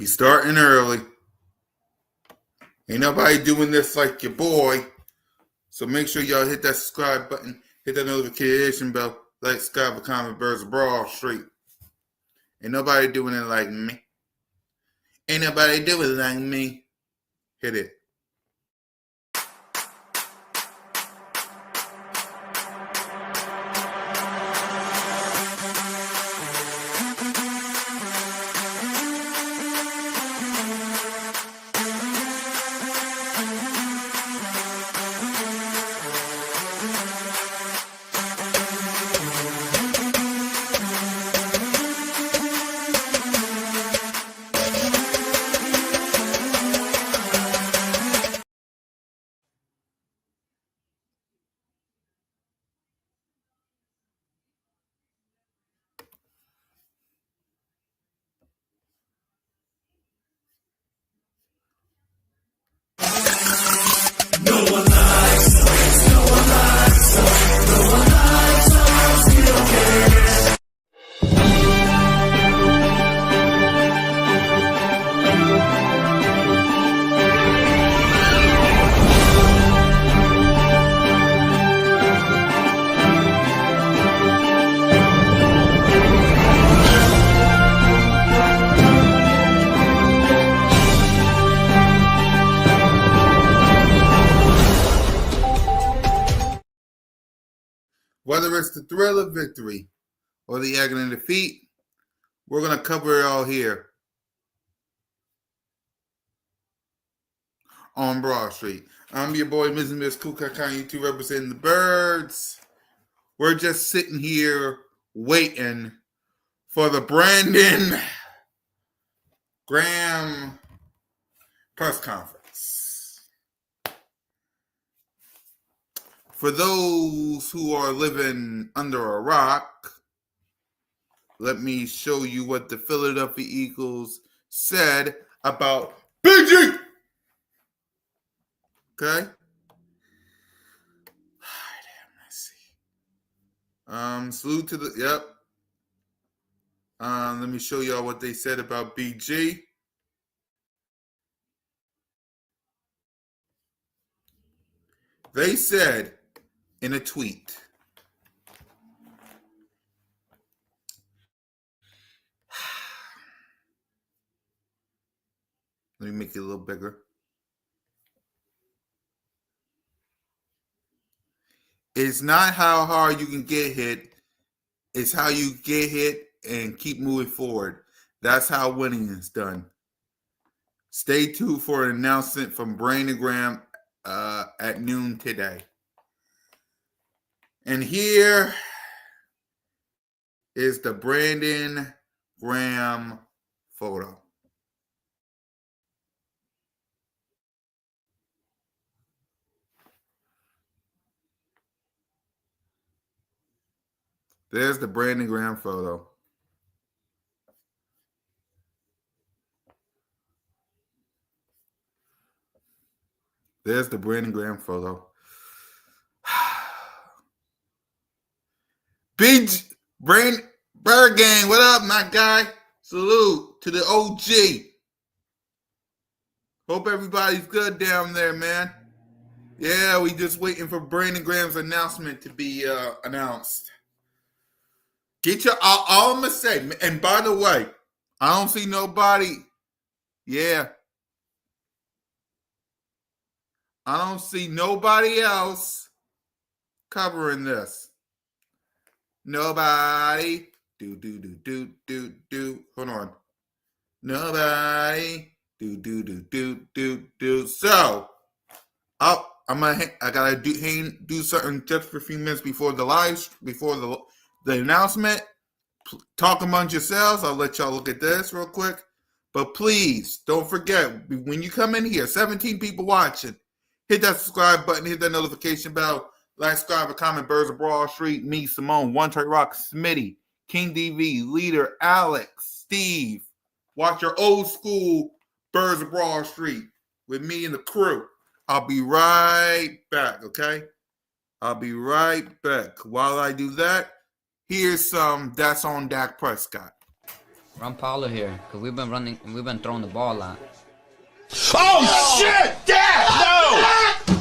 We starting early. Ain't nobody doing this like your boy. So make sure y'all hit that subscribe button, hit that notification bell, like, subscribe, comment, birds of Broad Street. Ain't nobody doing it like me. Ain't nobody doing it like me. Hit it. Whether it's the thrill of victory or the agony of defeat, we're going to cover it all here on Broad Street. I'm your boy, Ms. and Miss Kukakon, YouTube representing the birds. We're just sitting here waiting for the Brandon Graham press conference. For those who are living under a rock, let me show you what the Philadelphia Eagles said about BG. Okay. Let's see. Salute to the, yep. Let me show y'all what they said about BG. They said in a tweet, let me make it a little bigger. It's not how hard you can get hit. It's how you get hit and keep moving forward. That's how winning is done. Stay tuned for an announcement from Brandon Graham at noon today. And here is the Brandon Graham photo. There's the Brandon Graham photo. There's the Brandon Graham photo. Bird Gang, what up, my guy? Salute to the OG. Hope everybody's good down there, man. Yeah, we just waiting for Brandon Graham's announcement to be announced. Get your, all I'm going to say, and by the way, I don't see nobody, I don't see nobody else covering this. Nobody. Hold on. Nobody. So, I gotta do something just for a few minutes before the announcement. Talk amongst yourselves. I'll let y'all look at this real quick. But please don't forget, when you come in here, 17 people watching, hit that subscribe button, hit that notification bell, like, subscribe, comment, Birds of Broad Street, me, Simone, One Trade Rock, Smitty, King DV, Leader, Alex, Steve. Watch your old school Birds of Broad Street with me and the crew. I'll be right back, okay? I'll be right back. While I do that, here's some That's on Dak Prescott. Run Paulo here, because we've been throwing the ball a lot. Oh, shit! Dad, no!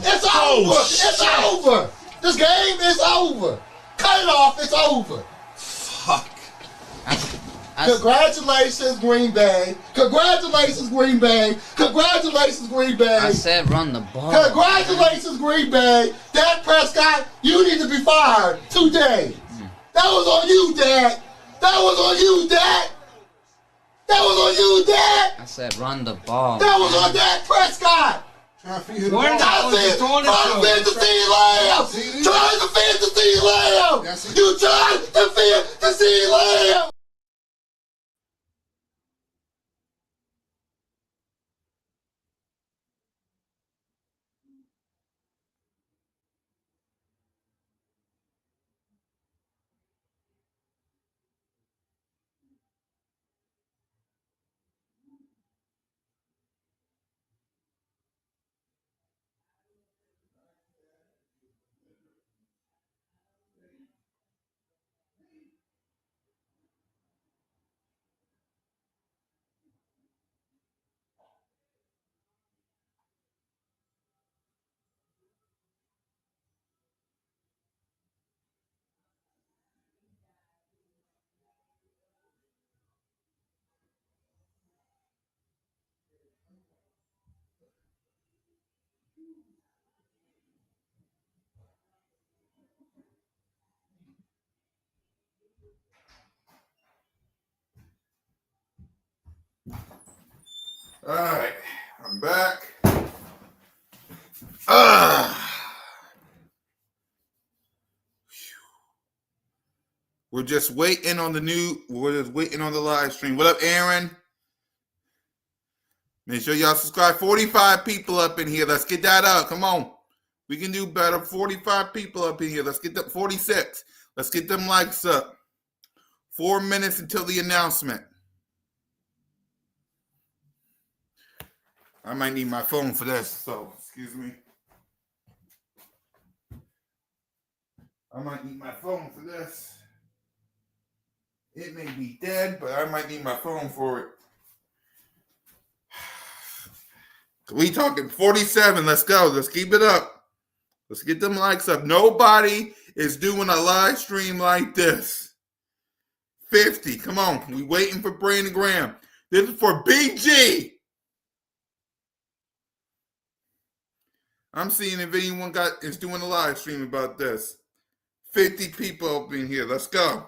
It's over! It's over! This game is over! Cut it off, it's over! Fuck. Congratulations, Green Bay! Congratulations, Green Bay! Congratulations, Green Bay! I said run the ball. Congratulations, Green Bay! Dak Prescott, you need to be fired today! That was on you, Dak! That was on you, Dak! That was on you, Dak! I said run the ball. That was on Dak Prescott! Trying to feed the lamb! Trying to feed the sea lamb! You trying to feed the sea lamb! All right, I'm back. We're just waiting on the live stream. What up, Aaron? Make sure y'all subscribe. 45 people up in here. Let's get that up. Come on. We can do better. 45 people up in here. Let's get them 46. Let's get them likes up. 4 minutes until the announcement. I might need my phone for this, so excuse me. I might need my phone for this. It may be dead, but I might need my phone for it. We talking 47. Let's go. Let's keep it up. Let's get them likes up. Nobody is doing a live stream like this. 50. Come on. We waiting for Brandon Graham. This is for BG. I'm seeing if anyone is doing a live stream about this. 50 people up in here. Let's go.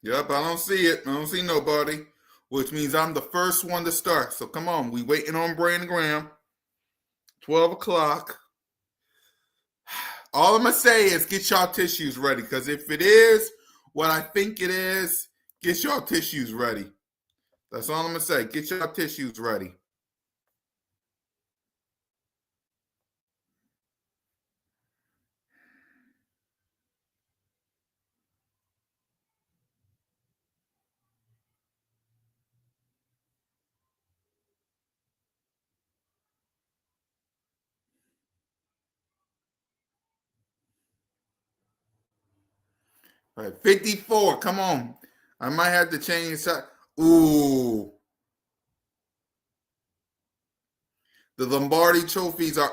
Yep, I don't see it. I don't see nobody, which means I'm the first one to start. So come on. We waiting on Brandon Graham. 12 o'clock. All I'm going to say is get y'all tissues ready, because if it is what I think it is, get y'all tissues ready. That's all I'm going to say. Get y'all tissues ready. All right, 54. Come on. I might have to change that. Ooh. The Lombardi trophies are.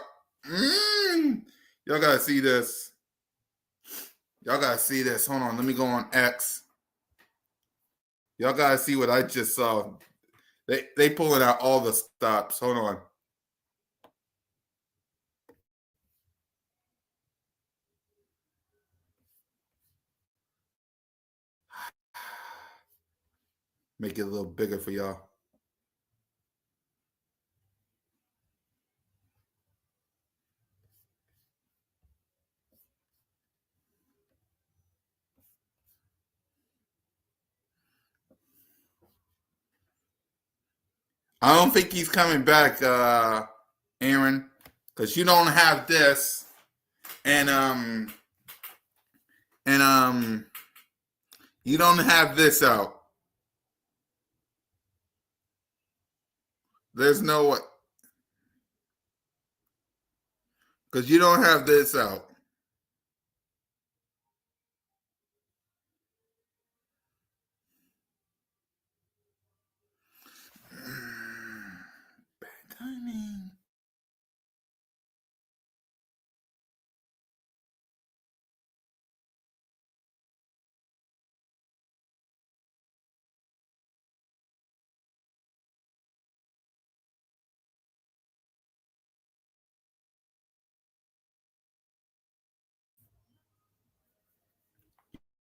Y'all got to see this. Y'all got to see this. Hold on. Let me go on X. Y'all got to see what I just saw. They pulling out all the stops. Hold on. Make it a little bigger for y'all. I don't think he's coming back, Aaron, because you don't have this, and you don't have this out. There's no way, because you don't have this out. timing.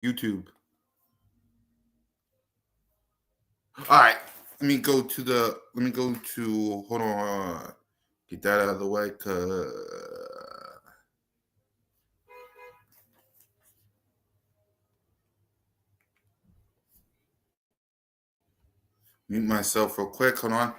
YouTube. All right. Let me go to hold on. Get that out of the way, cause mute myself real quick. Hold on.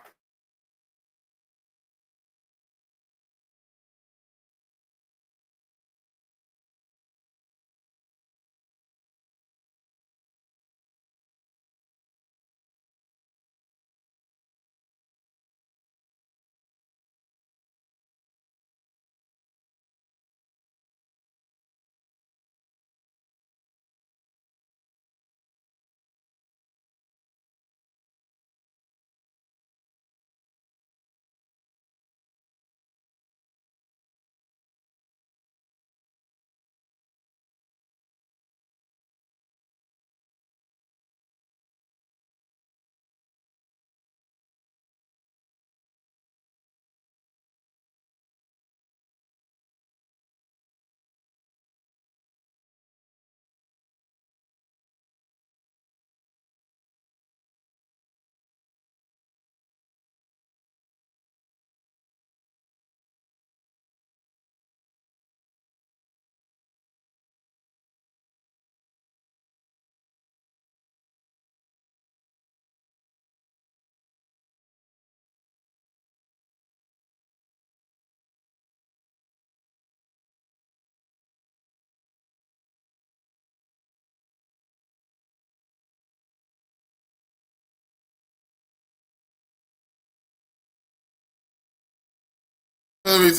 Let me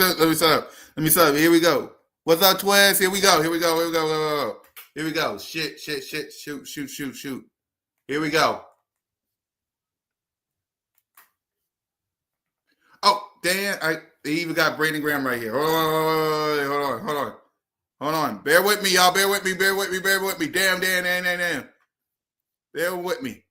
set up. Here we go. What's up, Twins? Here we go. Here we go. Shit. Shoot. Here we go. Oh, damn. They even got Brandon Graham right here. Hold on. Bear with me, y'all. Bear with me. Damn. Bear with me.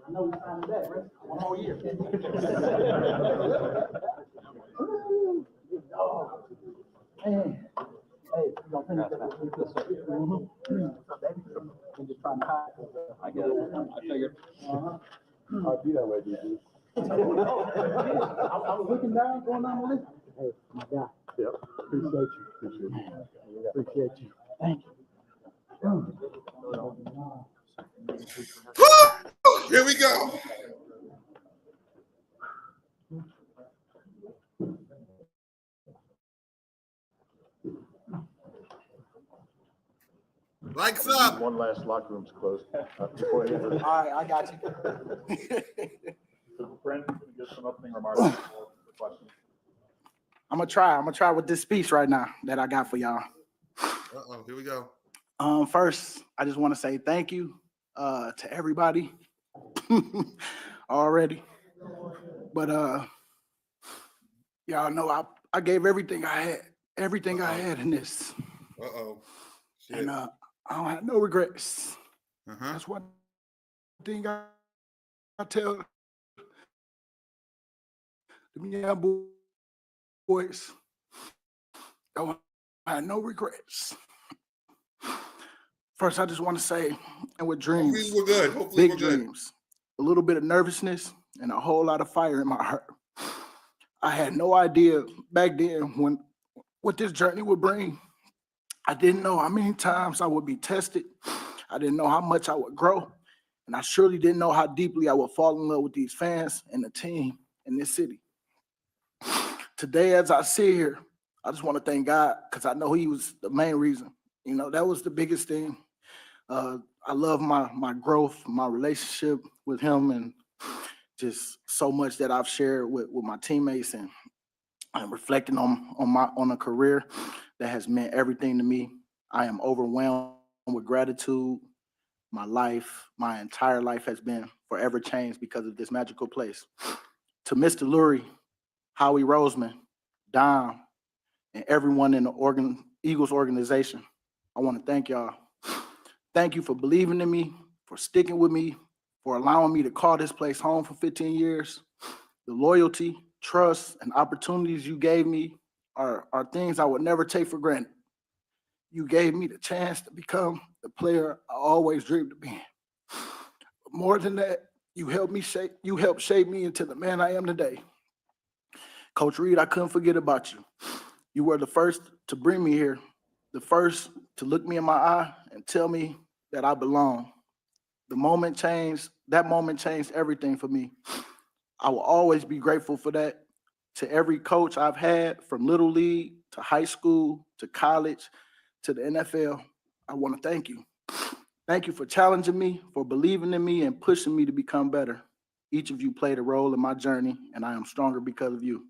I know we signed that, right? One more year. Man. Hey, you gonna finish that? I'm just trying to hide. I get it. I figured. I'd be that way, dude. I was looking down, going down the list. Hey, my guy. Yep. Appreciate you. Thank you. Here we go. Lights up. One last locker room's closed. Before I enter. All right, I got you. Brandon, can you give some opening remarks for questions? I'm gonna try with this speech right now that I got for y'all. Here we go. First, I just want to say thank you to everybody already. But y'all know I gave everything I had in this. Shit. And I don't have no regrets. That's one thing I tell the young boys. Don't have no regrets. First, I just want to say, and with dreams, Hopefully we're good. Hopefully big we're good. dreams, a little bit of nervousness, and a whole lot of fire in my heart. I had no idea back then what this journey would bring. I didn't know how many times I would be tested. I didn't know how much I would grow. And I surely didn't know how deeply I would fall in love with these fans and the team in this city. Today, as I sit here, I just want to thank God because I know He was the main reason. You know, that was the biggest thing. I love my growth, my relationship with Him, and just so much that I've shared with my teammates, and I'm reflecting on a career that has meant everything to me. I am overwhelmed with gratitude. My life, my entire life has been forever changed because of this magical place. To Mr. Lurie, Howie Roseman, Dom, and everyone in the Eagles organization, I want to thank y'all. Thank you for believing in me, for sticking with me, for allowing me to call this place home for 15 years. The loyalty, trust, and opportunities you gave me are things I would never take for granted. You gave me the chance to become the player I always dreamed of being. But more than that, you helped shape me into the man I am today. Coach Reed, I couldn't forget about you. You were the first to bring me here, the first to look me in my eye and tell me that I belong. That moment changed everything for me. I will always be grateful for that. To every coach I've had, from Little League to high school to college to the NFL, I want to thank you. Thank you for challenging me, for believing in me, and pushing me to become better. Each of you played a role in my journey, and I am stronger because of you.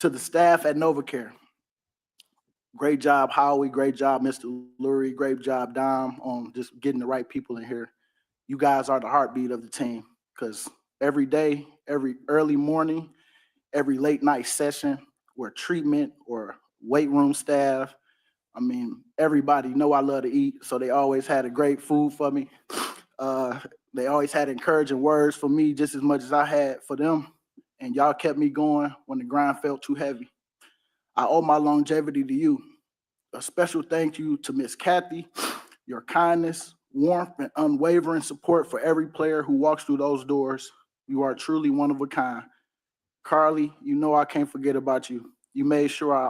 To the staff at NovaCare, great job, Howie. Great job, Mr. Lurie. Great job, Dom, on just getting the right people in here. You guys are the heartbeat of the team, because every day, every early morning, every late night session, or treatment, or weight room staff, I mean, everybody know I love to eat, so they always had a great food for me. They always had encouraging words for me just as much as I had for them, and y'all kept me going when the grind felt too heavy. I owe my longevity to you. A special thank you to Miss Kathy. Your kindness, warmth, and unwavering support for every player who walks through those doors. You are truly one of a kind. Carly, you know I can't forget about you. You made sure I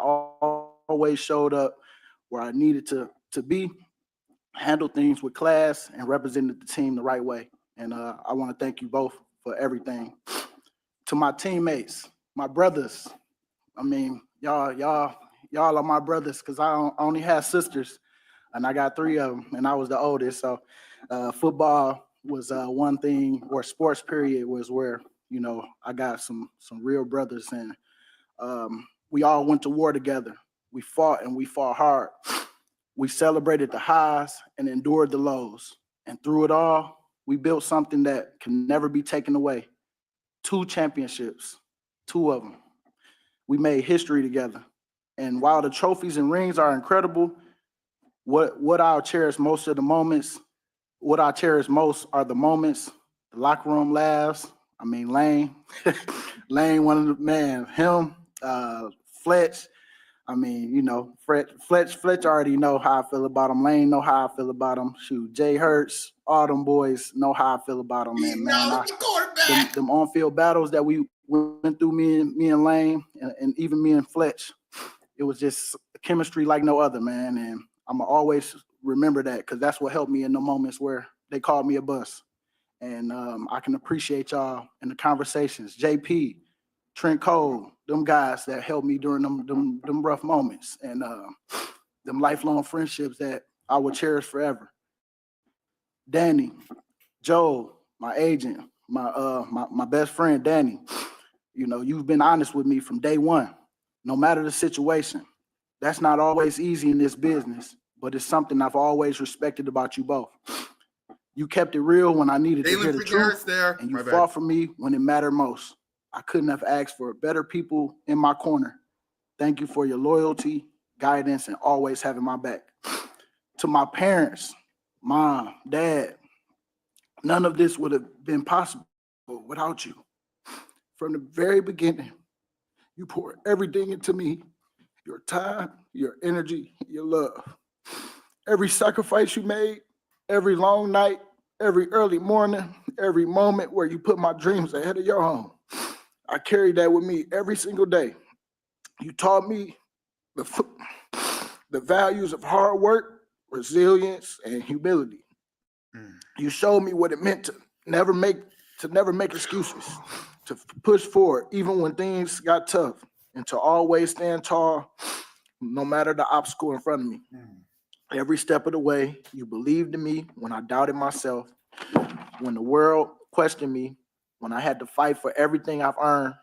always showed up where I needed to be, handled things with class, and represented the team the right way. And I want to thank you both for everything. To my teammates, my brothers, I mean, y'all are my brothers, because I only have sisters, and I got 3 of them, and I was the oldest. So football was one thing, or sports period was where, you know, I got some real brothers, and we all went to war together. We fought, and we fought hard. We celebrated the highs and endured the lows. And through it all, we built something that can never be taken away. 2 championships, 2 of them. We made history together. And while the trophies and rings are incredible, what I'll cherish most are the moments, the locker room laughs. I mean, Lane, one of the man, him, Fletch. I mean, you know, Fletch already know how I feel about him. Lane know how I feel about him. Shoot, Jay Hurts, all them boys know how I feel about him. And man, them on-field battles that we went through, me and Lane, and even me and Fletch, it was just chemistry like no other, man. And I'm gonna always remember that, because that's what helped me in the moments where they called me a bust. And I can appreciate y'all in the conversations. JP, Trent Cole, them guys that helped me during them rough moments, and them lifelong friendships that I will cherish forever. Danny, Joe, my agent, my best friend, Danny. You know, you've been honest with me from day one, no matter the situation. That's not always easy in this business, but it's something I've always respected about you both. You kept it real when I needed to hear the truth, and you fought for me when it mattered most. I couldn't have asked for better people in my corner. Thank you for your loyalty, guidance, and always having my back. To my parents, mom, dad, none of this would have been possible without you. From the very beginning, you poured everything into me, your time, your energy, your love. Every sacrifice you made, every long night, every early morning, every moment where you put my dreams ahead of your own. I carry that with me every single day. You taught me the values of hard work, resilience, and humility. You showed me what it meant to never make excuses, to push forward even when things got tough, and to always stand tall no matter the obstacle in front of me. Every step of the way, you believed in me when I doubted myself, when the world questioned me, when I had to fight for everything I've earned.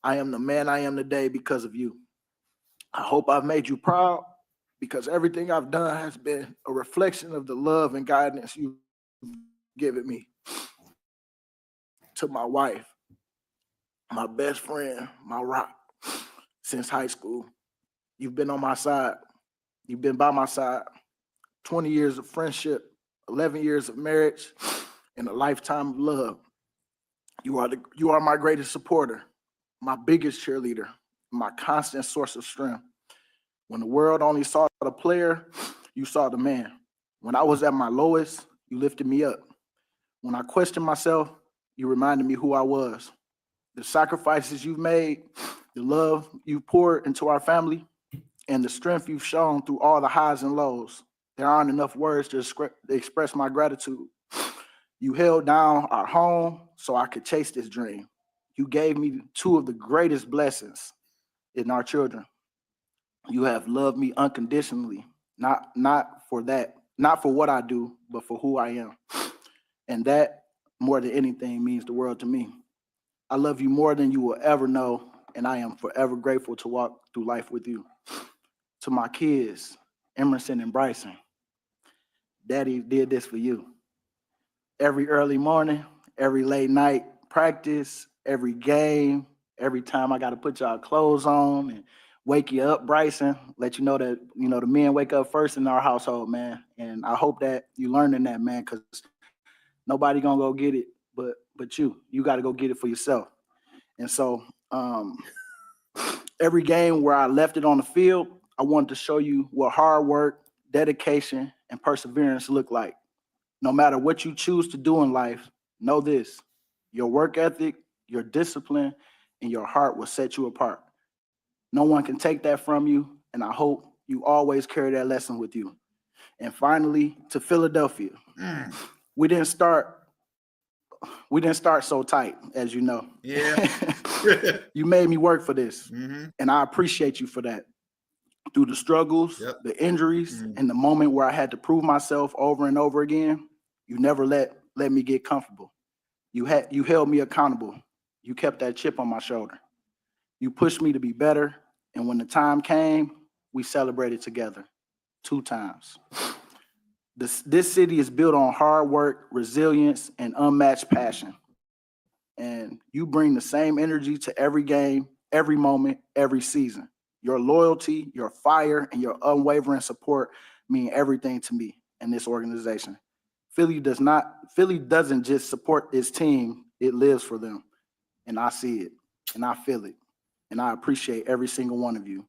I am the man I am today because of you. I hope I've made you proud, because everything I've done has been a reflection of the love and guidance you've given me. To my wife, my best friend, my rock, since high school, you've been on my side. You've been by my side. 20 years of friendship, 11 years of marriage, and a lifetime of love. You are my greatest supporter, my biggest cheerleader, my constant source of strength. When the world only saw the player, you saw the man. When I was at my lowest, you lifted me up. When I questioned myself, you reminded me who I was. The sacrifices you've made, the love you've poured into our family, and the strength you've shown through all the highs and lows. There aren't enough words to express my gratitude. You held down our home so I could chase this dream. You gave me two of the greatest blessings in our children. You have loved me unconditionally, not for what I do, but for who I am. And that, more than anything, means the world to me. I love you more than you will ever know, and I am forever grateful to walk through life with you. To my kids, Emerson and Bryson, Daddy did this for you. Every early morning, every late night practice, every game, every time I got to put y'all clothes on and wake you up, Bryson, let you know that, the men wake up first in our household, man. And I hope that you learning that, man, because nobody gonna go get it but you. You got to go get it for yourself. And so every game where I left it on the field, I wanted to show you what hard work, dedication, and perseverance look like. No matter what you choose to do in life, know this: your work ethic, your discipline, and your heart will set you apart. No one can take that from you, and I hope you always carry that lesson with you. And finally, to Philadelphia. We didn't start so tight, as you know. Yeah. You made me work for this, Mm-hmm. and I appreciate you for that. Through the struggles, Yep. the injuries, and the moment where I had to prove myself over and over again, you never let me get comfortable. You held me accountable. You kept that chip on my shoulder. You pushed me to be better, and when the time came, we celebrated together 2 times. This city is built on hard work, resilience, and unmatched passion. And you bring the same energy to every game, every moment, every season. Your loyalty, your fire, and your unwavering support mean everything to me and this organization. Philly doesn't just support its team, it lives for them. And I see it, and I feel it, and I appreciate every single one of you.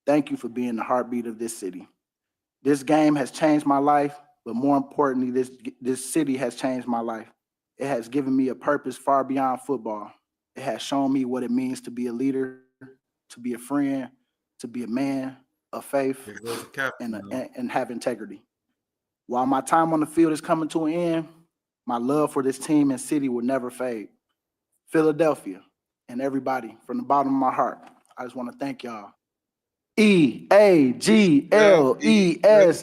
Thank you for being the heartbeat of this city. This game has changed my life, but more importantly, this city has changed my life. It has given me a purpose far beyond football. It has shown me what it means to be a leader, to be a friend, to be a man of faith, There goes the captain. and have integrity. While my time on the field is coming to an end, my love for this team and city will never fade. Philadelphia and everybody, from the bottom of my heart, I just want to thank y'all. EAGLES,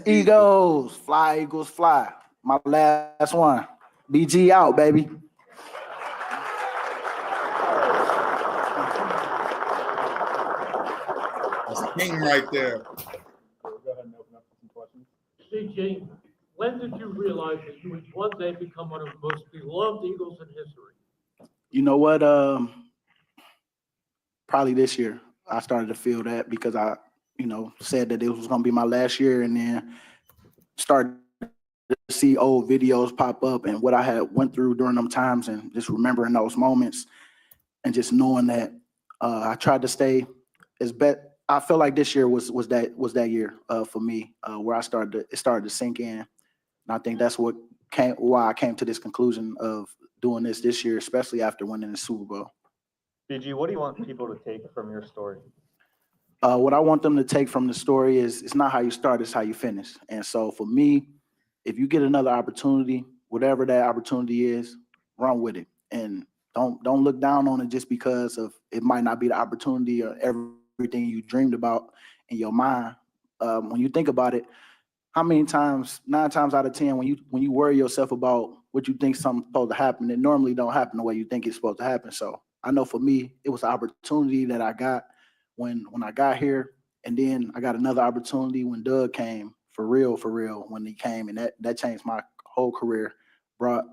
Eagles. Fly, Eagles, fly. My last one. BG out, baby. That's king right there. Go ahead and open up for some questions. CJ, when did you realize that you would one day become one of the most beloved Eagles in history? You know what? Probably this year. I started to feel that because I, said that it was going to be my last year, and then started to see old videos pop up and what I had went through during them times, and just remembering those moments, and just knowing that I tried to stay as best. I feel like this year was that year for me, where it started to sink in. And I think that's why I came to this conclusion of doing this year, especially after winning the Super Bowl. BG, what do you want people to take from your story? What I want them to take from the story is it's not how you start, it's how you finish. And so for me, if you get another opportunity, whatever that opportunity is, run with it. And don't look down on it just because of it might not be the opportunity or everything you dreamed about in your mind. When you think about it, how many times, 9 times out of 10, when you worry yourself about what you think something's supposed to happen, it normally don't happen the way you think it's supposed to happen. So I know for me, it was an opportunity that I got when I got here, and then I got another opportunity when Doug came for real, when he came, and that changed my whole career. Brought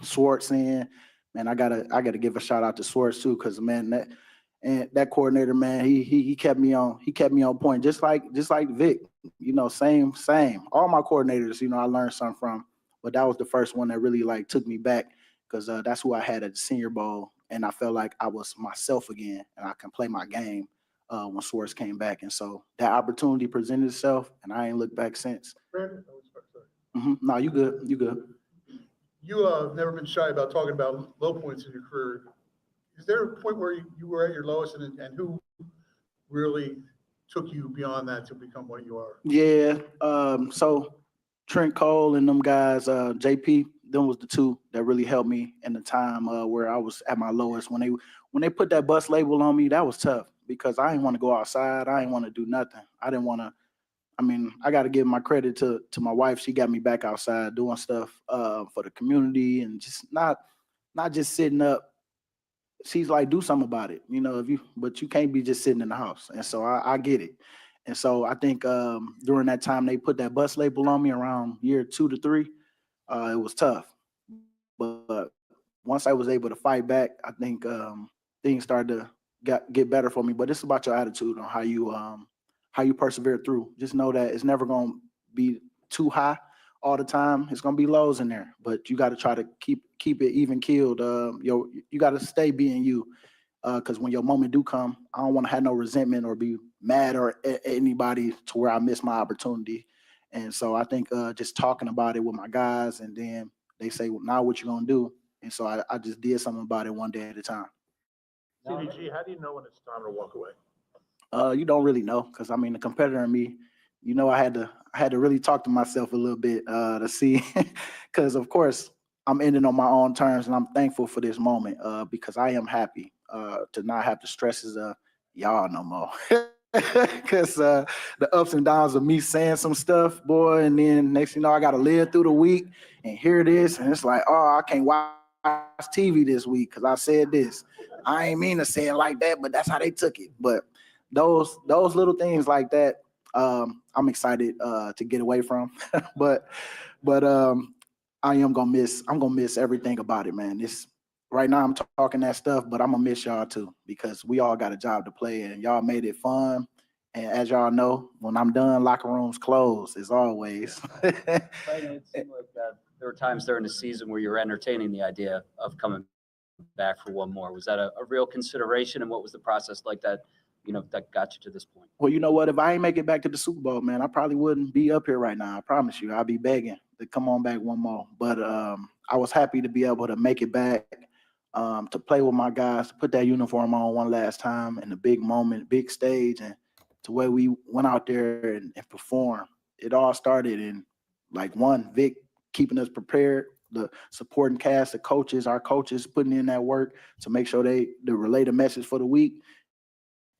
Swartz in. Man, I gotta give a shout out to Swartz too, because man, that coordinator, man, he kept me on point, just like Vic, same. All my coordinators, I learned something from, but that was the first one that really like took me back, because that's who I had at the Senior Bowl, and I felt like I was myself again, and I can play my game when Swartz came back, and so that opportunity presented itself, and I ain't looked back since. Brandon, No, you good. you have never been shy about talking about low points in your career. Is there a point where you were at your lowest, and who really took you beyond that to become what you are? Yeah. So Trent Cole and them guys, JP, them was the two that really helped me in the time where I was at my lowest. When they put that bus label on me, that was tough, because I didn't want to go outside. I didn't want to do nothing. I didn't want to. I mean, I got to give my credit to my wife. She got me back outside doing stuff for the community, and just not just sitting up. She's like, do something about it, but you can't be just sitting in the house. And so I get it. And so I think during that time they put that bus label on me around year 2 to 3, it was tough. But once I was able to fight back, I think things started to get better for me. But it's about your attitude on how you persevere through. Just know that it's never going to be too high all the time. It's gonna be lows in there, but you got to try to keep it even keeled. You got to stay being you, because when your moment do come, I don't want to have no resentment or be mad or at anybody to where I miss my opportunity. And so I think just talking about it with my guys, and then they say, well, now what you gonna do? And so I just did something about it one day at a time. CDG, how do you know when it's time to walk away? You don't really know, because I mean the competitor in me, I had to really talk to myself a little bit to see, because of course I'm ending on my own terms, and I'm thankful for this moment because I am happy to not have the stresses of y'all no more. Because the ups and downs of me saying some stuff, boy, and then next thing you know, I got to live through the week and hear this, and it's like, oh, I can't watch TV this week because I said this. I ain't mean to say it like that, but that's how they took it. But those little things like that, I'm excited to get away from. but I'm gonna miss everything about it, man. This right now I'm talking that stuff, but I'm gonna miss y'all too, because we all got a job to play, and y'all made it fun. And as y'all know, when I'm done, locker rooms closed as always. Right, and it seemed like there were times during the season where you were entertaining the idea of coming back for one more. Was that a real consideration, and what was the process like that got you to this point? Well, you know what? If I ain't make it back to the Super Bowl, man, I probably wouldn't be up here right now. I promise you, I'll be begging to come on back one more. But I was happy to be able to make it back, to play with my guys, to put that uniform on one last time in a big moment, big stage, and to where we went out there and performed. It all started in like Vic keeping us prepared, the supporting cast, the coaches, our coaches putting in that work to make sure they relay the message for the week.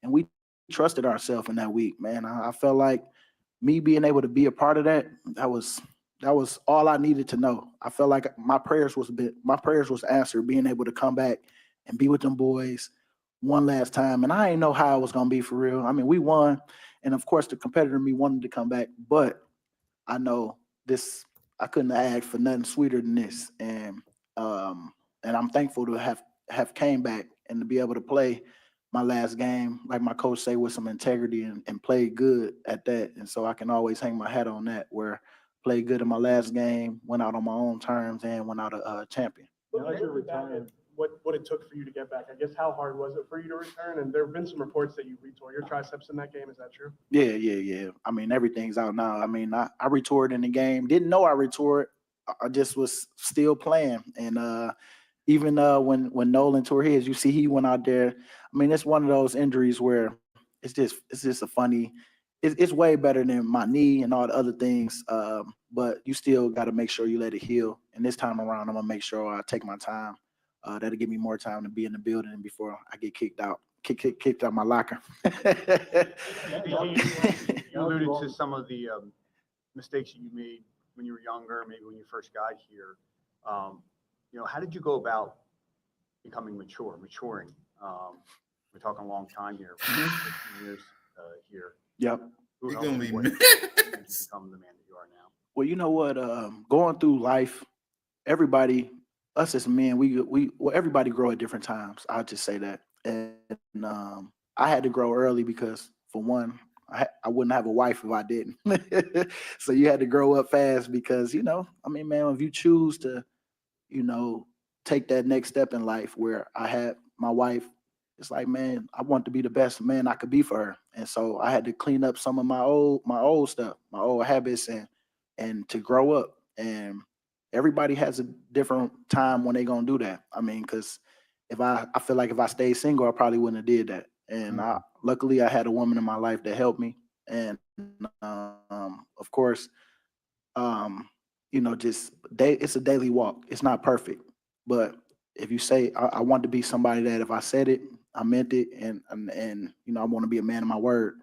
And we trusted ourselves in that week, man. I felt like me being able to be a part of that was all I needed to know. I felt like my prayers was answered, being able to come back and be with them boys one last time. And I didn't know how it was gonna be for real. I mean, we won, and of course the competitor in me wanted to come back, but I know this. I couldn't ask for nothing sweeter than this, and I'm thankful to have came back and to be able to play my last game, like my coach say, with some integrity and play good at that. And so I can always hang my hat on that, where played good in my last game, went out on my own terms, and went out a champion. Now that you're retired, what it took for you to get back? I guess how hard was it for you to return? And there have been some reports that you retore your triceps in that game. Is that true? Yeah. I mean, everything's out now. I mean, I retoured in the game. Didn't know I retoured. I just was still playing. And even when Nolan tore his, you see he went out there. I mean, it's one of those injuries where it's just a funny. it's way better than my knee and all the other things. But you still got to make sure you let it heal. And this time around, I'm gonna make sure I take my time. That'll give me more time to be in the building before I get kicked out, kicked out my locker. You alluded to some of the mistakes that you made when you were younger, maybe when you first got here. How did you go about becoming maturing? We're talking a long time here, 15 years here. Yep. Who You're helped gonna you? be What mad. made you become the man that you are now? Well, you know what? Going through life, everybody, us as men, well, everybody grow at different times. I'll just say that. And I had to grow early because, for one, I wouldn't have a wife if I didn't. So you had to grow up fast because, I mean, man, if you choose to, take that next step in life where I had my wife, it's like, man, I want to be the best man I could be for her. And so I had to clean up some of my old stuff, my old habits, and to grow up. And everybody has a different time when they gonna do that. I mean, because if I feel like if I stayed single, I probably wouldn't have did that. And luckily I had a woman in my life that helped me. And of course, just it's a daily walk. It's not perfect, but if you say I want to be somebody that if I said it, I meant it, and I want to be a man of my word,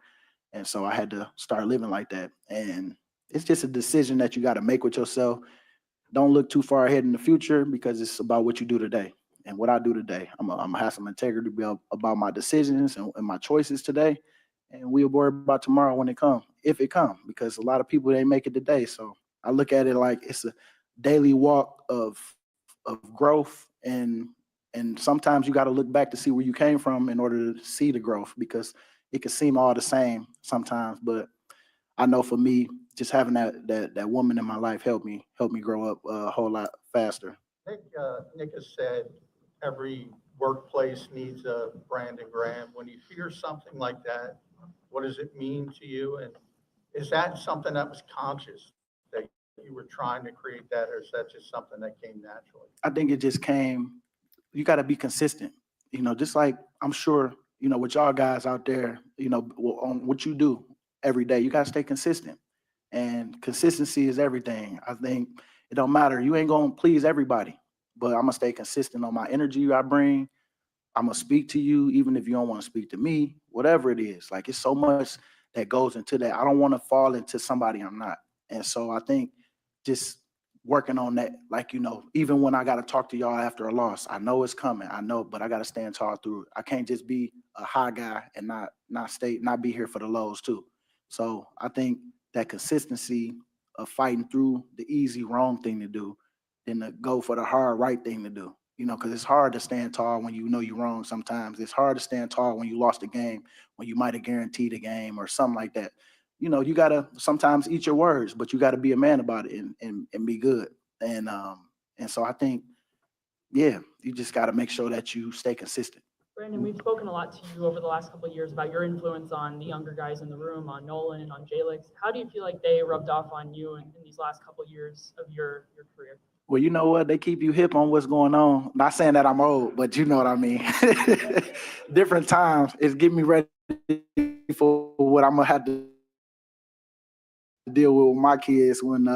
and so I had to start living like that. And it's just a decision that you got to make with yourself. Don't look too far ahead in the future because it's about what you do today. And what I do today, I'm gonna have some integrity about my decisions and my choices today, and we'll worry about tomorrow when it comes, if it comes, because a lot of people they make it today. So I look at it like it's a daily walk of growth, and sometimes you got to look back to see where you came from in order to see the growth, because it can seem all the same sometimes. But I know for me, just having that woman in my life helped me grow up a whole lot faster. Nick has said every workplace needs a Brandon Graham. When you hear something like that, what does it mean to you? And is that something that was conscious, that you were trying to create that, or is that just something that came naturally? I think it just came. You got to be consistent. Just like I'm sure, with y'all guys out there, on what you do every day, you got to stay consistent. And consistency is everything. I think it don't matter. You ain't going to please everybody, but I'm going to stay consistent on my energy I bring. I'm going to speak to you, even if you don't want to speak to me, whatever it is. Like, it's so much that goes into that. I don't want to fall into somebody I'm not. And so I think just working on that, like, even when I got to talk to y'all after a loss, I know it's coming. I know, but I got to stand tall through it. I can't just be a high guy and not be here for the lows too. So I think that consistency of fighting through the easy wrong thing to do than to go for the hard right thing to do. Because it's hard to stand tall when you know you're wrong sometimes. It's hard to stand tall when you lost a game, when you might have guaranteed a game or something like that. You got to sometimes eat your words, but you got to be a man about it and be good. And so I think, yeah, you just got to make sure that you stay consistent. Brandon, we've spoken a lot to you over the last couple of years about your influence on the younger guys in the room, on Nolan, on Jalix. How do you feel like they rubbed off on you in these last couple of years of your career? Well, you know what? They keep you hip on what's going on. Not saying that I'm old, but you know what I mean. Different times, it's getting me ready for what I'm going to have to deal with my kids when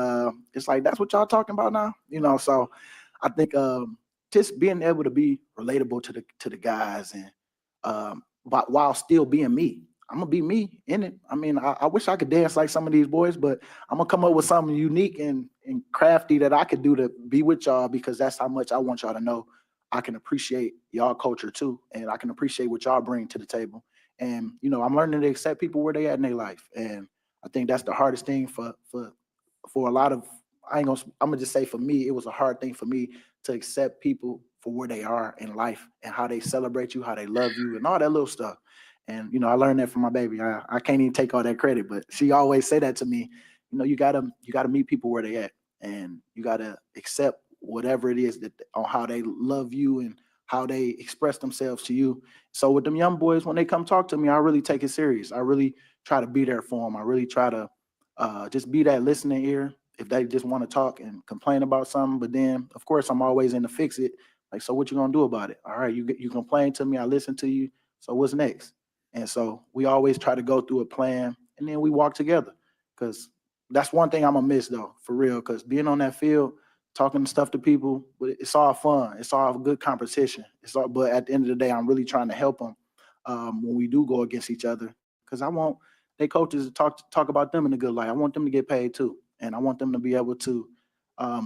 it's like, that's what y'all talking about now? So I think just being able to be relatable to the guys, and but while still being me. I'm gonna be me in it. I mean, I wish I could dance like some of these boys, but I'm gonna come up with something unique and crafty that I could do to be with y'all, because that's how much I want y'all to know I can appreciate y'all culture too, and I can appreciate what y'all bring to the table. And I'm learning to accept people where they at in their life, and I think that's the hardest thing for a lot of. I'm gonna just say, for me, it was a hard thing for me to accept people for where they are in life and how they celebrate you, how they love you, and all that little stuff. And I learned that from my baby. I can't even take all that credit, but she always say that to me. You gotta meet people where they at, and you gotta accept whatever it is that on how they love you and how they express themselves to you. So with them young boys, when they come talk to me, I really take it serious. I really try to be there for them. I really try to just be that listening ear if they just want to talk and complain about something. But then, of course, I'm always in to fix it. Like, so what you gonna do about it? All right, you complain to me, I listen to you. So what's next? And so we always try to go through a plan and then we walk together. Because that's one thing I'm gonna miss though, for real. Because being on that field, talking stuff to people, but it's all fun. It's all good competition. It's all, but at the end of the day, I'm really trying to help them when we do go against each other. Because I want they coaches to talk about them in a good light. I want them to get paid too, and I want them to be able to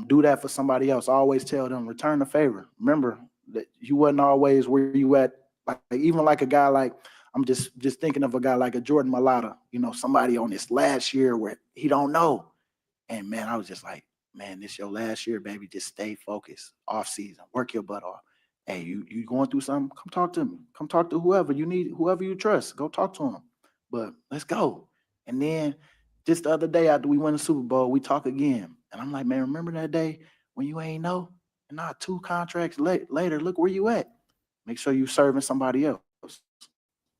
do that for somebody else. I always tell them, return the favor. Remember that you wasn't always where you at. Like even like a guy like I'm just thinking of a guy like a Jordan Mailata, somebody on this last year where he don't know. And man, I was just like, man, this your last year, baby. Just stay focused. Off season, work your butt off. Hey, you going through something? Come talk to me. Come talk to whoever you need, whoever you trust. Go talk to him. But let's go. And then just the other day after we win the Super Bowl, we talk again. And I'm like, man, remember that day when you ain't know? And now 2 contracts later, look where you at. Make sure you serving somebody else.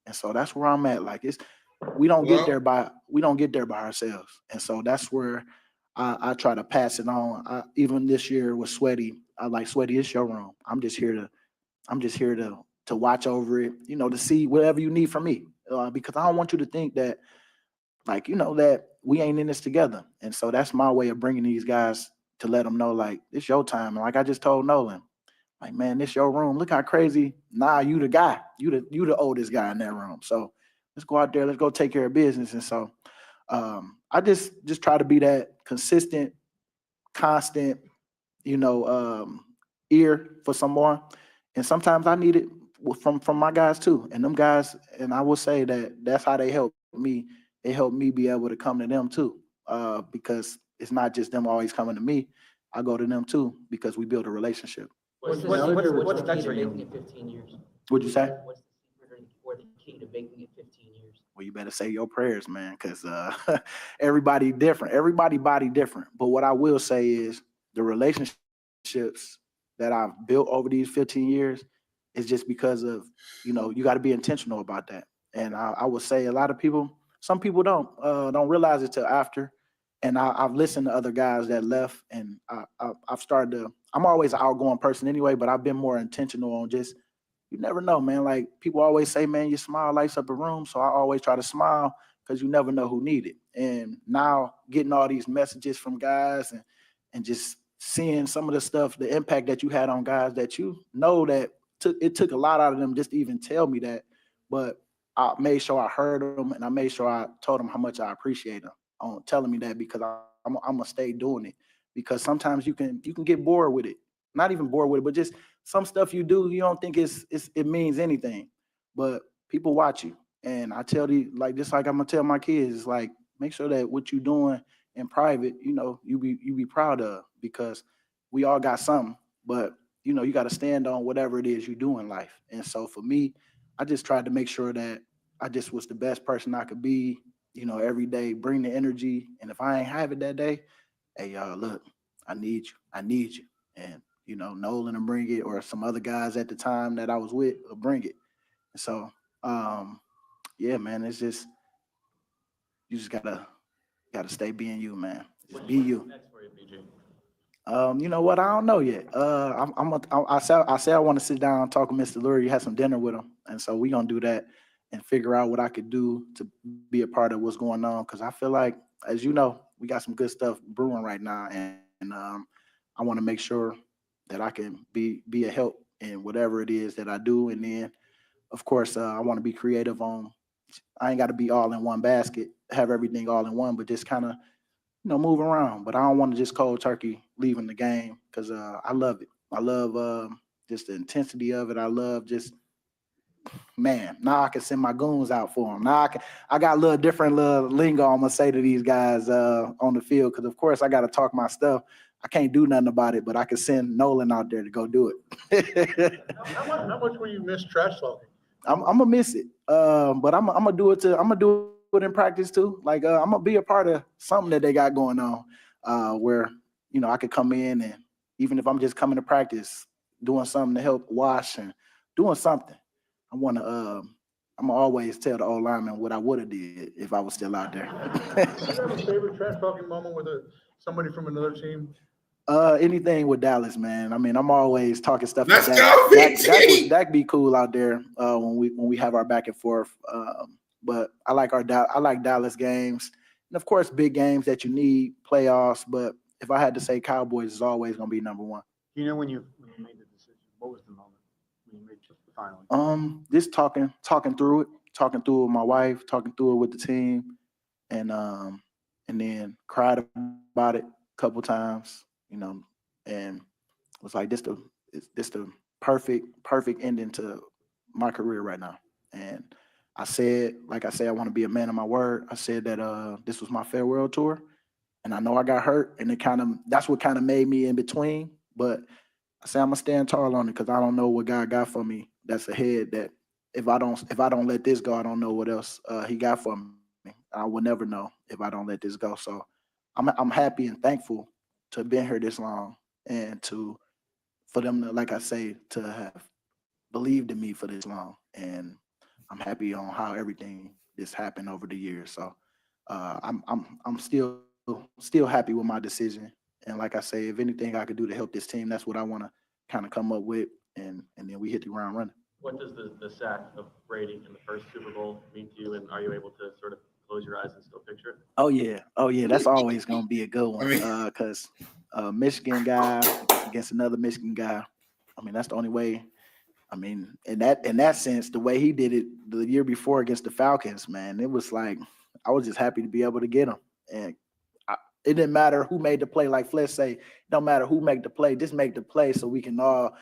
And so that's where I'm at. Like we don't get there by ourselves. And so that's where I try to pass it on. Even this year with Sweaty, I like Sweaty, it's your room. I'm just here to watch over it, to see whatever you need from me. Because I don't want you to think that that we ain't in this together. And so that's my way of bringing these guys to let them know, like, it's your time. And like I just told Nolan, like, man, this your room. Look how crazy. Nah, you the guy. You the oldest guy in that room. So let's go out there. Let's go take care of business. And so I just try to be that consistent, constant, ear for someone. And sometimes I need it from my guys too. And them guys, and I will say that's how they help me. They help me be able to come to them too. Because it's not just them always coming to me. I go to them too because we build a relationship. What's What's the next key for to you? making it 15 years? What'd you say? What's the secret or the key to making it 15 years? Well, you better say your prayers, man, because everybody different. Everybody body different. But what I will say is the relationships that I've built over these 15 years is just because of, you got to be intentional about that. And I would say a lot of people, some people don't realize it till after. And I've listened to other guys that left, and I've started to. I'm always an outgoing person anyway, but I've been more intentional on just. You never know, man. Like people always say, man, your smile lights up a room. So I always try to smile because you never know who need it. And now getting all these messages from guys and just seeing some of the stuff, the impact that you had on guys that that it took a lot out of them just to even tell me that. But I made sure I heard them, and I made sure I told them how much I appreciate them on telling me that, because I'm gonna stay doing it. Because sometimes you can get bored with it. Not even bored with it, but just some stuff you do, you don't think it means anything, but people watch you. And I tell you, like, just like I'm gonna tell my kids, it's like, make sure that what you're doing in private, you be proud of, because we all got something, but you got to stand on whatever it is you do in life. And so for me, I just tried to make sure that I just was the best person I could be, every day, bring the energy. And if I ain't have it that day, hey, y'all, look, I need you. And Nolan will bring it, or some other guys at the time that I was with will bring it. And so, yeah, man, it's just, you just gotta stay being you, man. Just be you. Next for you, BG. You know what? I don't know yet. I said I want to sit down and talk with Mr. Lurie, have some dinner with him, and so we gonna do that and figure out what I could do to be a part of what's going on. Because I feel like, as you know, we got some good stuff brewing right now, and I want to make sure that I can be a help in whatever it is that I do. And then, of course, I want to be creative on. I ain't got to be all in one basket, have everything all in one, but just kind of move around. But I don't want to just cold turkey leaving the game, because I love it. I love just the intensity of it. I love just, man, now I can send my goons out for them. Now I got a little different little lingo I'm going to say to these guys on the field, because, of course, I got to talk my stuff. I can't do nothing about it, but I can send Nolan out there to go do it. How much will you miss trash talking? I'm gonna miss it, but I'm gonna do it in practice too. Like I'm gonna be a part of something that they got going on, where I could come in, and even if I'm just coming to practice, doing something to help wash and doing something. I'm gonna always tell the old lineman what I would have did if I was still out there. Do you have a favorite trash talking moment with somebody from another team? Anything with Dallas, man. I mean, I'm always talking stuff. Let's like go, that. BG! That'd be cool out there when we have our back and forth. but I like I like Dallas games, and of course big games that you need playoffs. But if I had to say, Cowboys is always gonna be number one. You know when you made the decision, what was the moment when you made the final? Just talking through it, talking through it with my wife, talking through it with the team, and then cried about it a couple times, and was like, this the perfect ending to my career right now. And I said, like I said, I want to be a man of my word. I said that this was my farewell tour, and I know I got hurt, and that's what kind of made me in between. But I say I'm gonna stand tall on it because I don't know what God got for me that's ahead. That if I don't let this go, I don't know what else He got for me. I will never know if I don't let this go. So I'm happy and thankful to have been here this long and for them to, like I say, to have believed in me for this long. And I'm happy on how everything just happened over the years. So I'm still happy with my decision. And like I say, if anything I could do to help this team, that's what I want to kind of come up with, and then we hit the ground running. What does the sack of Brady in the first Super Bowl mean to you, and are you able to sort of close your eyes and still picture it? Oh yeah, that's always gonna be a good one. Because Michigan guy against another Michigan guy. I mean, that's the only way. I mean, in that sense, the way he did it the year before against the Falcons, man, it was like I was just happy to be able to get him. And it didn't matter who made the play. Like Fletch say, it don't matter who make the play, just make the play so we can all,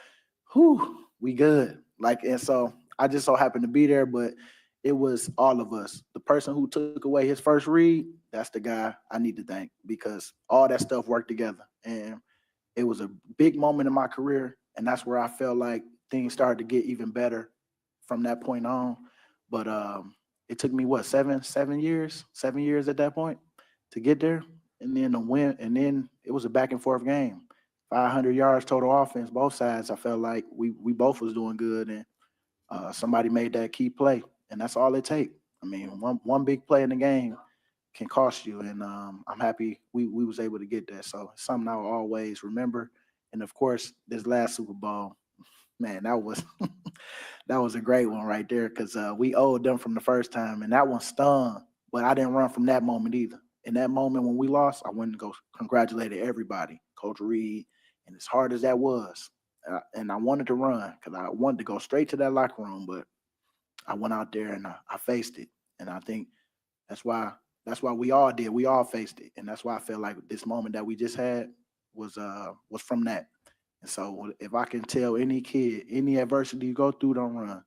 we good. Like, and so I just so happened to be there, but it was all of us. The person who took away his first read, that's the guy I need to thank because all that stuff worked together. And it was a big moment in my career. And that's where I felt like things started to get even better from that point on. But it took me what, 7 years at that point to get there. And then to win, and then it was a back and forth game. 500 yards total offense, both sides. I felt like we both was doing good, and somebody made that key play, and that's all it takes. I mean, one big play in the game can cost you, and I'm happy we was able to get that. So it's something I'll always remember. And of course, this last Super Bowl, man, that was that was a great one right there because we owed them from the first time, and that one stung. But I didn't run from that moment either. In that moment when we lost, I went to go congratulated everybody, Coach Reed, and as hard as that was, and I wanted to run because I wanted to go straight to that locker room, but I went out there and I faced it, and I think that's why we all did. We all faced it, and that's why I feel like this moment that we just had was from that. And so if I can tell any kid, any adversity you go through, don't run.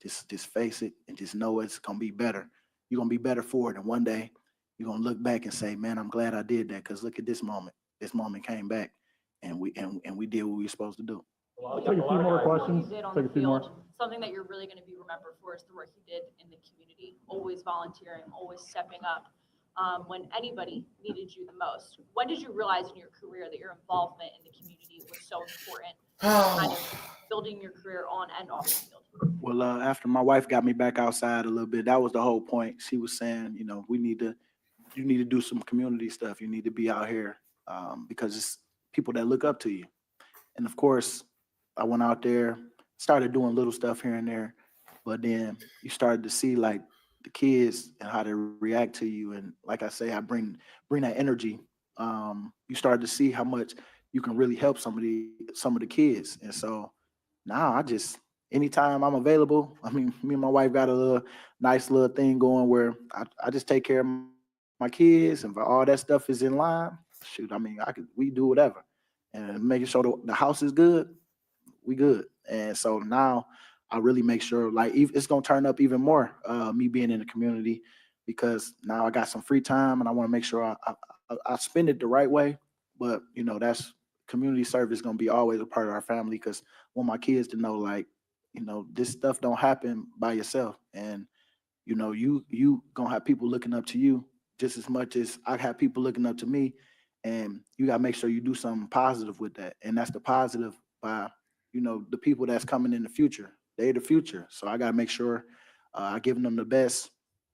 Just face it and just know it's gonna be better. You're gonna be better for it, and one day you're gonna look back and say, "Man, I'm glad I did that." Because look at this moment. This moment came back, and we did what we were supposed to do. Take a few more questions. Did on Take the a few more. field, something that you're really going to be remembered for is the work you did in the community, always volunteering, always stepping up when anybody needed you the most. When did you realize in your career that your involvement in the community was so important, kind of building your career on and off the field? Well, after my wife got me back outside a little bit, that was the whole point. She was saying, you need to do some community stuff. You need to be out here because it's people that look up to you. And of course, I went out there, started doing little stuff here and there, but then you started to see like the kids and how they react to you. And like I say, I bring that energy. You start to see how much you can really help some of the kids. And so now I just anytime I'm available, I mean, me and my wife got a nice little thing going where I just take care of my kids, and if all that stuff is in line, shoot, I mean, we do whatever, and making sure the house is good, we good. And so now I really make sure like it's gonna turn up even more. Me being in the community because now I got some free time, and I want to make sure I spend it the right way. But that's community service gonna be always a part of our family because I want my kids to know like this stuff don't happen by yourself, and you gonna have people looking up to you just as much as I have people looking up to me, and you gotta make sure you do something positive with that, and that's the positive by the people that's coming in the future. They the future, so I gotta make sure I give them the best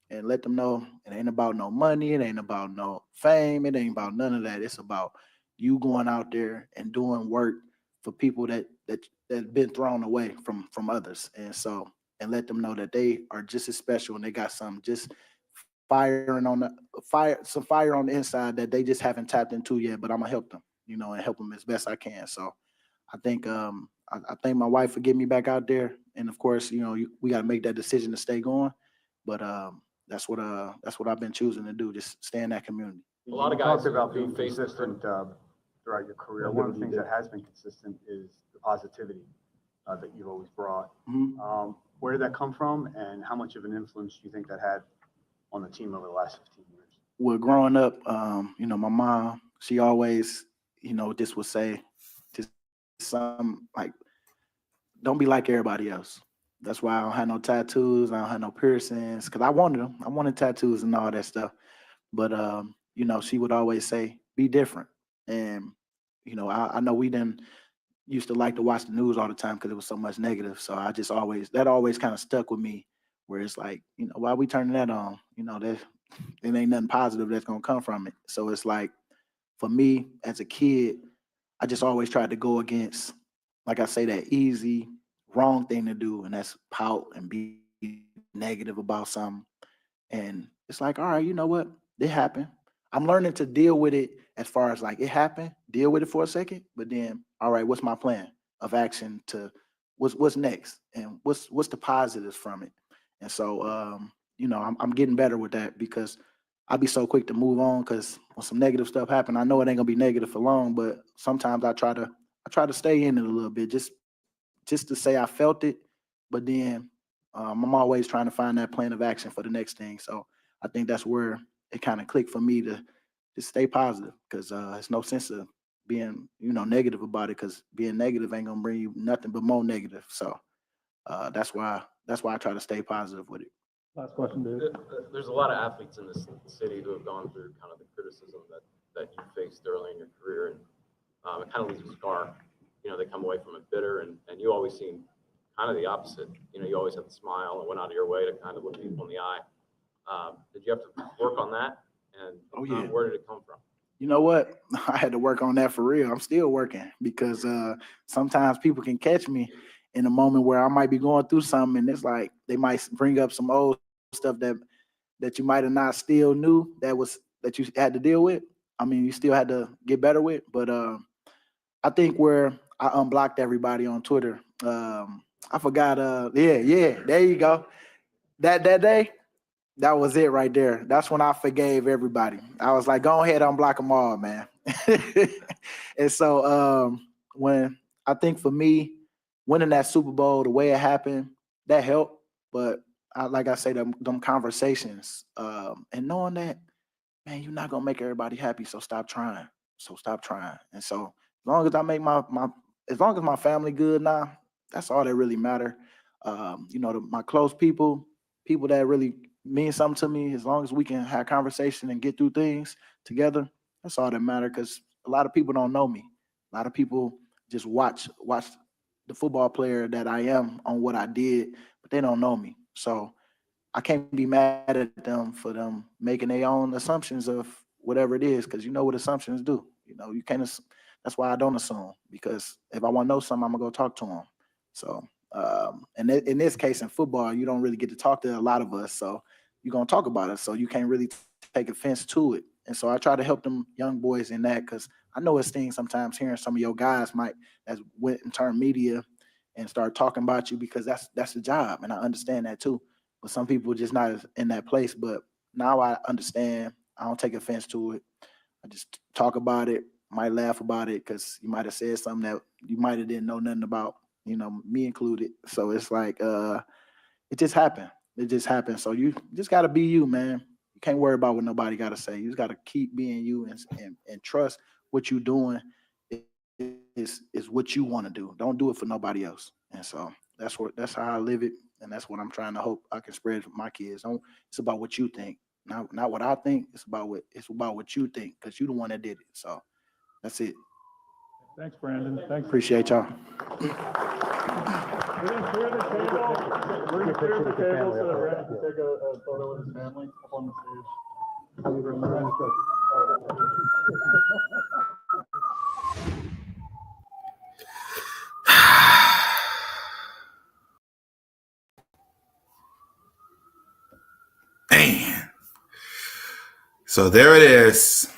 and let them know it ain't about no money, it ain't about no fame, it ain't about none of that. It's about you going out there and doing work for people that been thrown away from others. And so and let them know that they are just as special and they got something just firing on the fire on the inside that they just haven't tapped into yet. But I'm gonna help them, and help them as best I can. So I think I thank my wife for getting me back out there, and of course, we got to make that decision to stay going. But that's what I've been choosing to do, just stay in that community. A lot of You guys talked about who being face this consistent throughout your career. One of the things that has been consistent is the positivity that you've always brought. Mhm. Where did that come from, and how much of an influence do you think that had on the team over the last 15 years? Well, growing up, my mom, she always, just would say, just some like, don't be like everybody else. That's why I don't have no tattoos. I don't have no piercings because I wanted them. I wanted tattoos and all that stuff. But she would always say, be different. And I know we didn't used to like to watch the news all the time because it was so much negative. So I just that always kind of stuck with me, where it's like, why we turning that on? There ain't nothing positive that's gonna come from it. So it's like, for me as a kid, I just always tried to go against, like I say, that easy, wrong thing to do, and that's pout and be negative about something. And it's like, all right, you know what? It happened. I'm learning to deal with it as far as like it happened, deal with it for a second, but then, all right, what's my plan of action to what's next and what's the positives from it? And so I'm getting better with that because I'll be so quick to move on because when some negative stuff happen, I know it ain't gonna be negative for long, but sometimes I try to stay in it a little bit just to say I felt it, but then I'm always trying to find that plan of action for the next thing. So I think that's where it kind of clicked for me to just stay positive because it's no sense of being negative about it because being negative ain't gonna bring you nothing but more negative. So that's why I try to stay positive with it. Last question, Dave. There's a lot of athletes in this city who have gone through kind of the criticism that you faced early in your career, and it kind of leaves a scar. They come away from it bitter, and you always seem kind of the opposite. You always had the smile and went out of your way to kind of look people in the eye. Did you have to work on that? And Oh, yeah. where did it come from? You know what? I had to work on that for real. I'm still working because sometimes people can catch me in a moment where I might be going through something, and it's like they might bring up some old stuff that you might have not still knew that you had to deal with. I mean, you still had to get better with. But I think where I unblocked everybody on Twitter. I forgot. Yeah, there you go. That day. That was it right there. That's when I forgave everybody. I was like, go ahead, unblock them all, man. And so when I think for me, winning that Super Bowl, the way it happened, that helped. But like I say, them conversations and knowing that, man, you're not gonna make everybody happy. So stop trying. And so as long as I make as long as my family good now, that's all that really matter. My close people that really mean something to me, as long as we can have conversation and get through things together, that's all that matter. Because a lot of people don't know me. A lot of people just watch the football player that I am on what I did, but they don't know me. So I can't be mad at them for them making their own assumptions of whatever it is, because you know what assumptions do. You can't. That's why I don't assume, because if I want to know something, I'm gonna go talk to them. So, and in this case, in football, you don't really get to talk to a lot of us, so you're gonna talk about it. So you can't really take offense to it. And so I try to help them young boys in that, because I know it stings sometimes hearing some of your guys that went and turned media and start talking about you, because that's the job, and I understand that too. But some people just not in that place. But now I understand. I don't take offense to it. I just talk about it, might laugh about it, because you might have said something that you might have didn't know nothing about, me included. So it's like it just happened. It just happened. So you just gotta be you, man. You can't worry about what nobody gotta say. You just gotta keep being you and trust what you're doing is what you want to do. Don't do it for nobody else. And so that's how I live it, and that's what I'm trying to hope I can spread for my kids. It's about what you think, not what I think. It's about what you think, because you're the one that did it. So that's it. Thanks, Brandon. Thanks. Appreciate y'all. We're gonna clear the table. We're gonna clear the table so that Brandon can take a photo with his family up on the stage. So there it is.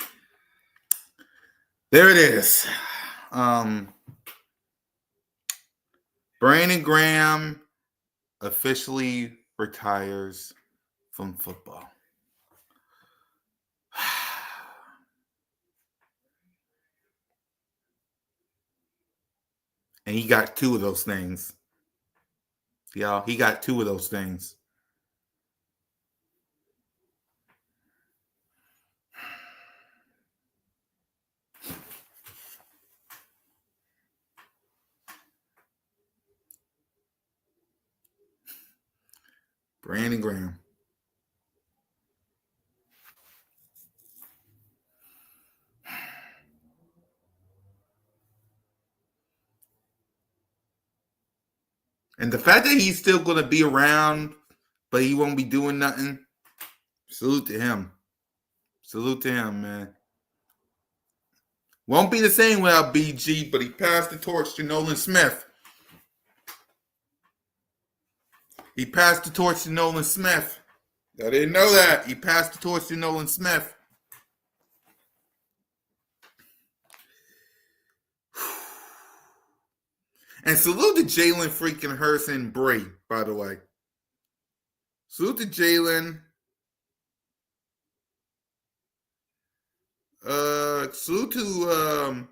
There it is. Brandon Graham officially retires from football. And he got 2 of those things. Y'all, he got 2 of those things. Brandon Graham. And the fact that he's still going to be around, but he won't be doing nothing, salute to him. Salute to him, man. Won't be the same without BG, but he passed the torch to Nolan Smith. He passed the torch to Nolan Smith. I didn't know that. He passed the torch to Nolan Smith. And salute to Jalen freaking Hurst and Bray, by the way. Salute to Jalen. Salute to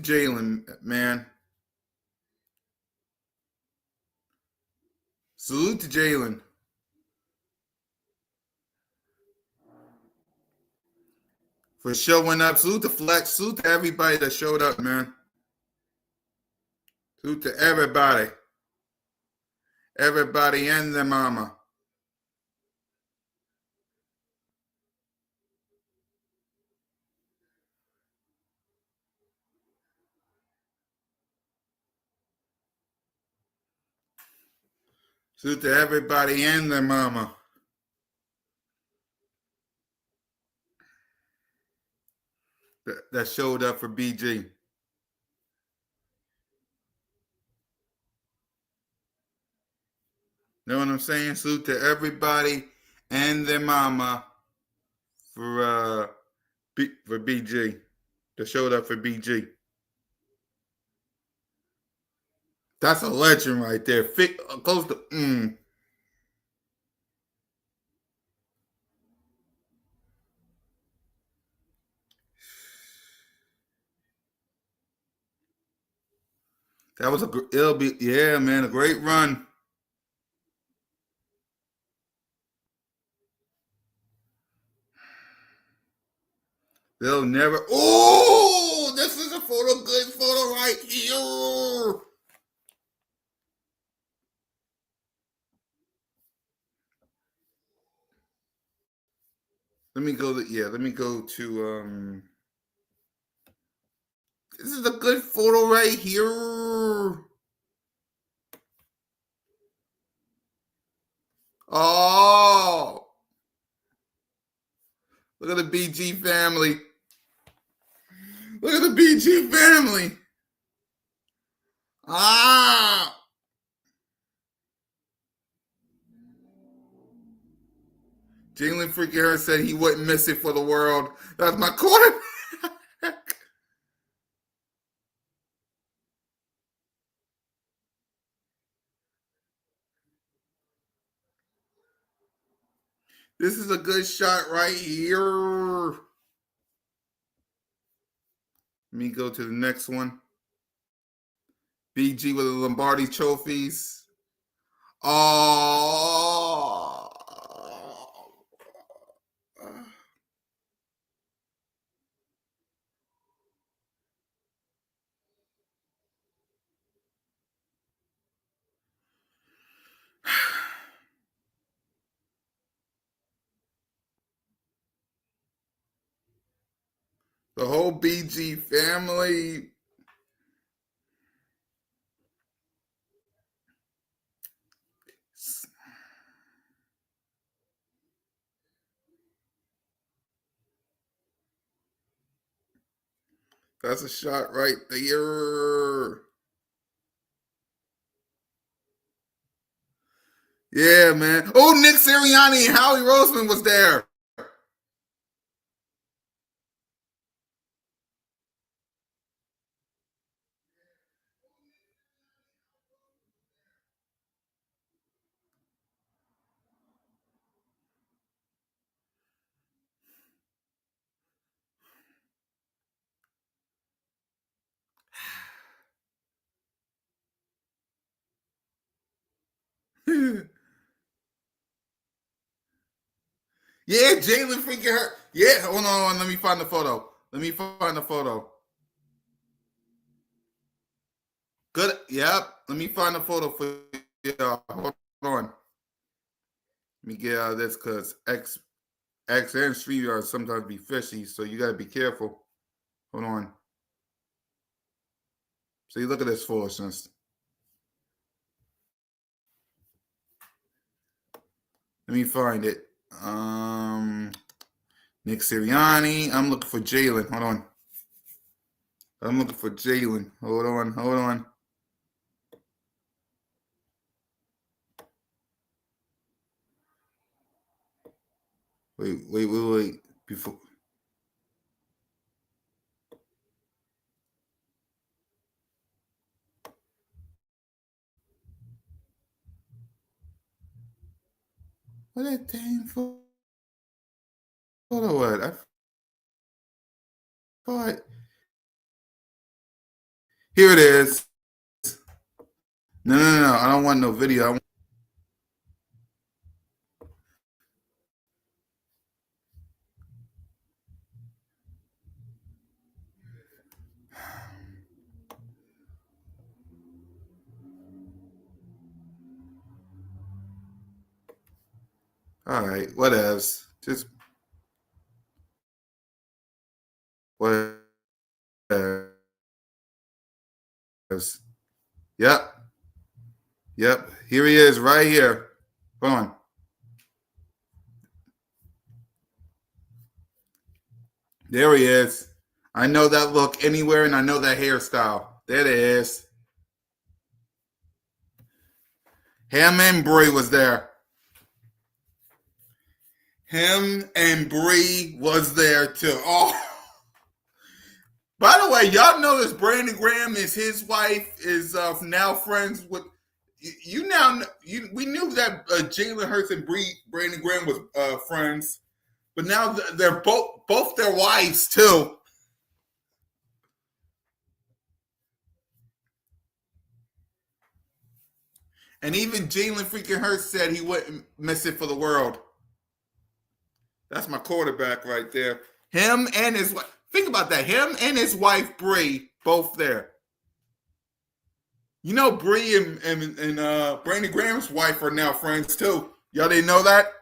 Jalen, man. Salute to Jalen. For showing up. Salute to Flex. Salute to everybody that showed up, man. Salute to everybody. Everybody and their mama. Salute to everybody and their mama. That showed up for BG. Know what I'm saying? Salute to everybody and their mama for BG. That showed up for BG. That's a legend right there. Close to That was a great run. They'll never. Oh, this is a good photo right here. Let me go to this is a good photo right here. Oh, look at the BG family. Look at the BG family. Ah. Jalen freaking Hurts said he wouldn't miss it for the world. That's my quarterback. This is a good shot right here. Let me go to the next one. BG with the Lombardi trophies. Oh. The whole BG family. That's a shot right there. Yeah, man. Oh, Nick Sirianni and Howie Roseman was there. Yeah, Jalen freaking hurt. Yeah, hold on. Let me find the photo. Good. Yep. Let me find the photo for you. Hold on. Let me get out of this because X and StreamYard sometimes be fishy, so you gotta be careful. Hold on. See, look at this foolishness. Let me find it. Nick Sirianni. I'm looking for Jalen. Hold on. Hold on. Wait. Before. What that dang photo at? I thought. Here it is. No. I don't want no video. All right, whatevs. Just whatevs. Yep. Here he is, right here. Hold on. There he is. I know that look anywhere, and I know that hairstyle. There it is. Him and Bree was there. Him and Bree was there too. Oh. By the way, y'all know this Brandon Graham is his wife is now friends with you. We knew that Jalen Hurts and Brandon Graham was friends, but now they're both their wives too. And even Jalen freaking Hurts said he wouldn't miss it for the world. That's my quarterback right there. Him and his wife. Think about that. Him and his wife Bree both there. You know, Bree and Brandon Graham's wife are now friends too. Y'all didn't know that?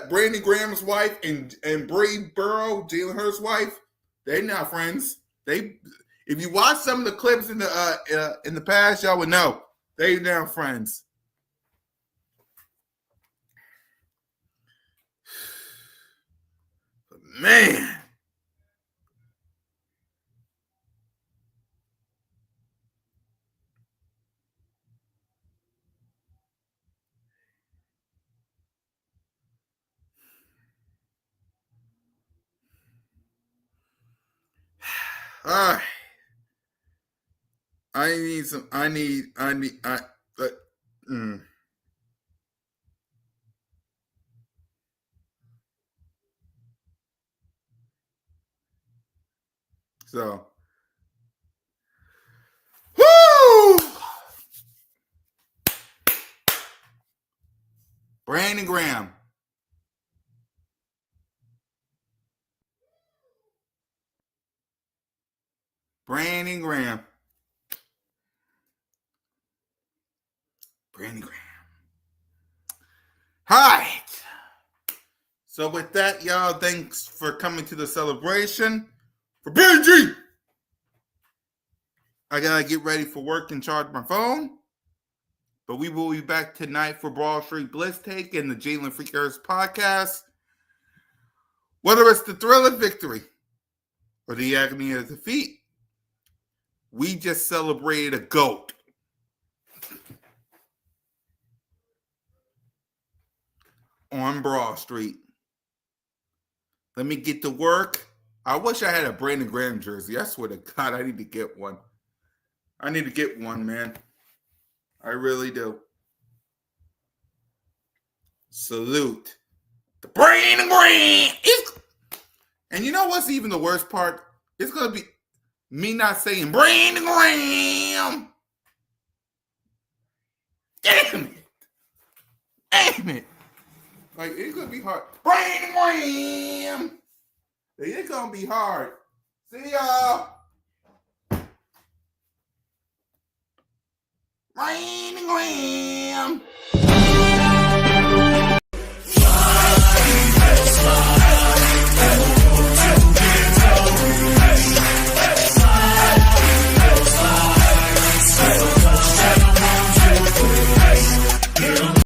Brandon Graham's wife and Bree Burrow, Jalen Hurts' wife, they now friends. If you watch some of the clips in the past, y'all would know they now friends. Man. All right. So, woo! Brandon Graham. Brandon Graham. All right. So with that, y'all, thanks for coming to the celebration. For BG, I gotta get ready for work and charge my phone. But we will be back tonight for Broad Street Bliss Take and the Jalen Freakers podcast. Whether it's the thrill of victory or the agony of defeat, we just celebrated a GOAT. On Broad Street. Let me get to work. I wish I had a Brandon Graham jersey. I swear to God, I need to get one. Man. I really do. Salute. The Brandon Graham. And you know what's even the worst part? It's going to be me not saying Brandon Graham. Damn it. Like, it's gonna be hard. Bam! It's gonna be hard. See y'all. Bam!